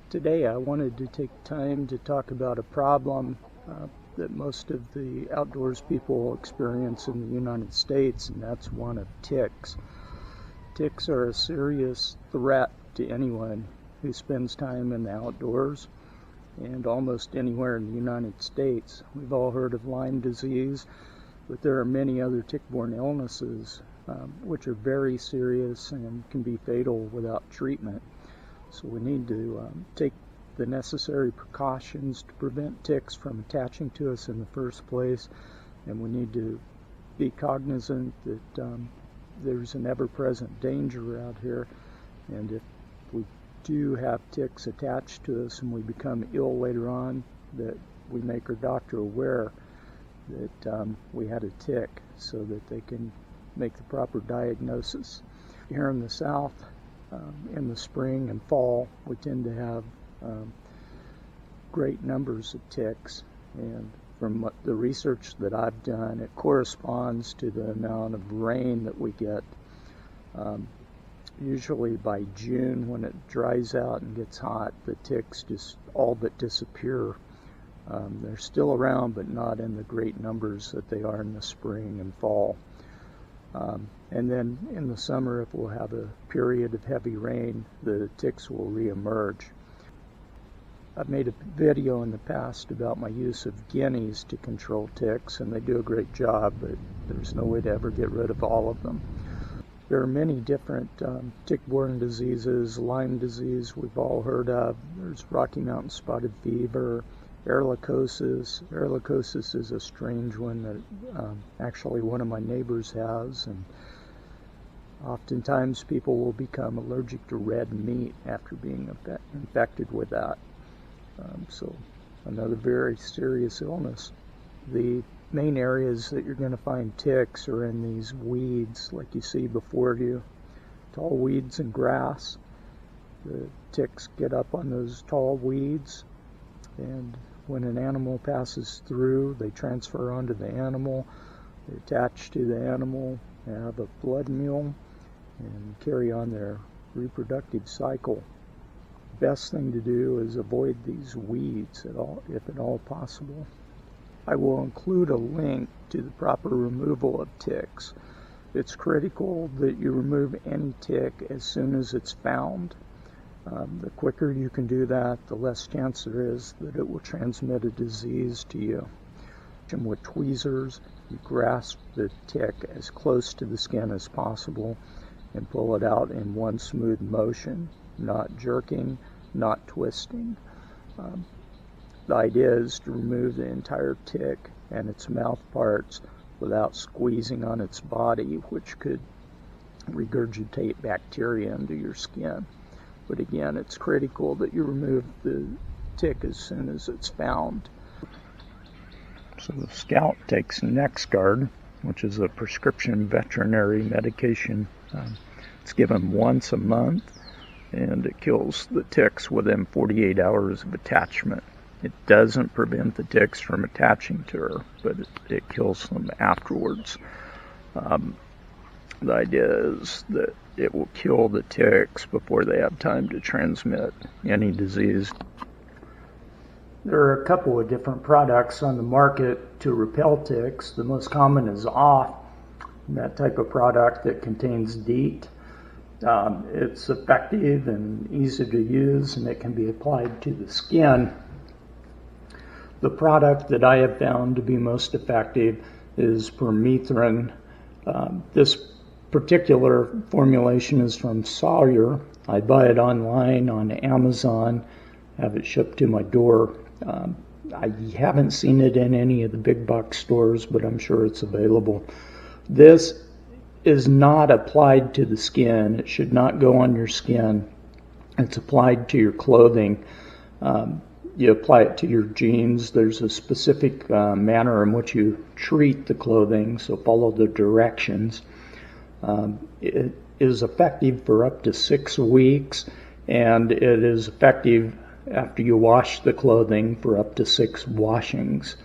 Today I wanted to take time to talk about a problem that most of the outdoors people experience in the United States, and that's one of ticks. Ticks are a serious threat to anyone who spends time in the outdoors and almost anywhere in the United States. We've all heard of Lyme disease, but there are many other tick-borne illnesses which are very serious and can be fatal without treatment. So we need to take the necessary precautions to prevent ticks from attaching to us in the first place, and we need to be cognizant that there's an ever-present danger out here, and if we do have ticks attached to us and we become ill later on, that we make our doctor aware that we had a tick so that they can make the proper diagnosis. Here in the South, in the spring and fall, we tend to have great numbers of ticks, and from the research that I've done, it corresponds to the amount of rain that we get. Usually by June, when it dries out and gets hot, the ticks just all but disappear. They're still around, but not in the great numbers that they are in the spring and fall. And then in the summer, if we'll have a period of heavy rain, the ticks will reemerge. I've made a video in the past about my use of guineas to control ticks, and they do a great job, but there's no way to ever get rid of all of them. There are many different tick-borne diseases. Lyme disease we've all heard of. There's Rocky Mountain spotted fever, Ehrlichiosis. Ehrlichiosis is a strange one that actually one of my neighbors has, and oftentimes people will become allergic to red meat after being infected with that. So another very serious illness. The main areas that you're going to find ticks are in these weeds like you see before you, tall weeds and grass. The ticks get up on those tall weeds, and when an animal passes through, they transfer onto the animal, they attach to the animal, they have a blood meal, and carry on their reproductive cycle. Best thing to do is avoid these weeds if at all possible. I will include a link to the proper removal of ticks. It's critical that you remove any tick as soon as it's found. The quicker you can do that, the less chance there is that it will transmit a disease to you. And with tweezers, you grasp the tick as close to the skin as possible and pull it out in one smooth motion, not jerking, not twisting. The idea is to remove the entire tick and its mouth parts without squeezing on its body, which could regurgitate bacteria into your skin. But again, it's critical that you remove the tick as soon as it's found. So the scout takes NexGard, which is a prescription veterinary medication. It's given once a month, and it kills the ticks within 48 hours of attachment. It doesn't prevent the ticks from attaching to her, but it kills them afterwards. The idea is that it will kill the ticks before they have time to transmit any disease. There are a couple of different products on the market to repel ticks. The most common is Off, that type of product that contains DEET. It's effective and easy to use, and it can be applied to the skin. The product that I have found to be most effective is Permethrin. This particular formulation is from Sawyer. I buy it online on Amazon, have it shipped to my door. I haven't seen it in any of the big box stores, but I'm sure it's available. This is not applied to the skin. It should not go on your skin. It's applied to your clothing. You apply it to your jeans. There's a specific manner in which you treat the clothing, so follow the directions. It is effective for up to 6 weeks, and it is effective after you wash the clothing for up to 6 washings.